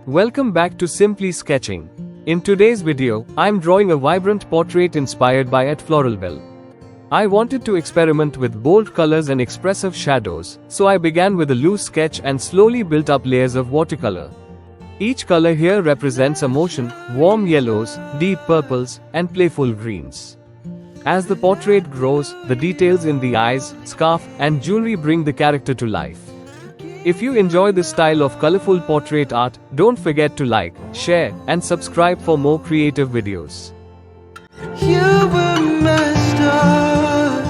Welcome back to Simply Sketching. In today's video, I'm drawing a vibrant portrait inspired by at Floralbell. I wanted to experiment with bold colors and expressive shadows, so I began with a loose sketch and slowly built up layers of watercolor. Each color here represents emotion: warm yellows, deep purples, and playful greens. As the portrait grows, the details in the eyes, scarf, and jewelry bring the character to life. If you enjoy this style of colorful portrait art, don't forget to like, share, and subscribe for more creative videos. You were my star.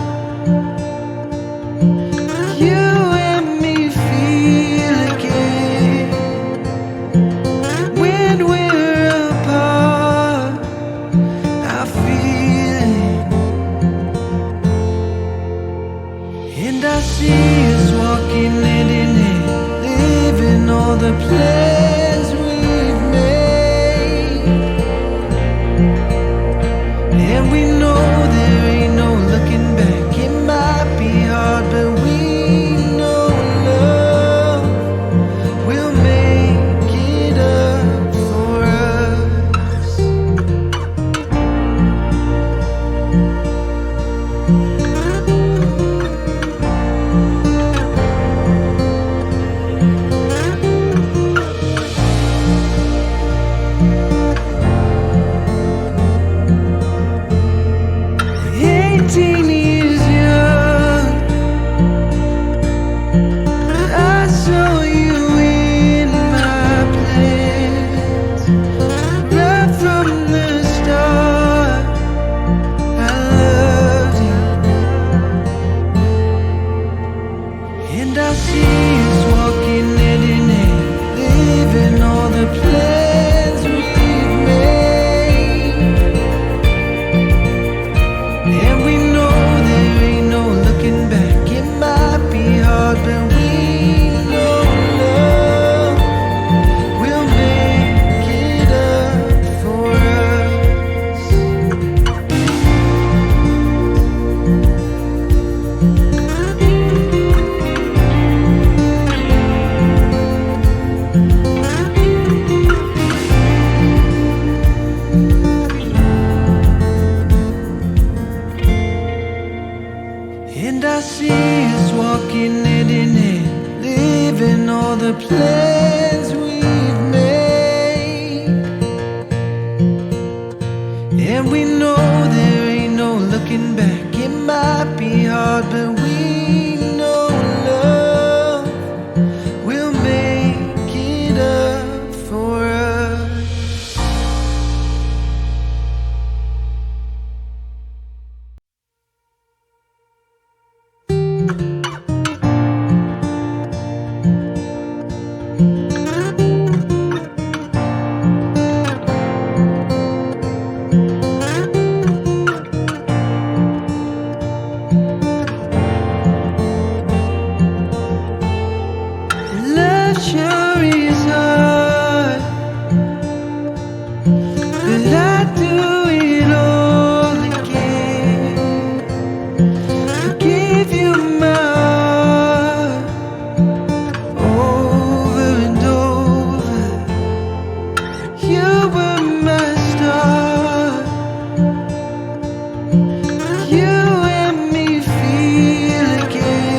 You and me feel again when we're apart. I feel it, and I see us walking hand in hand, living all the plans we've made. And we know there ain't no looking back. It might be hard, but we know love will make it up for us. And I see us walking hand in hand, living all the plans we've made. And we know there ain't no looking back. It might be hard, but we know love will make it up for us. And I see us walking hand in hand, living all the plans we've made. And we know there ain't no looking back. It might be hard, but we know love will make it up for us. Love show.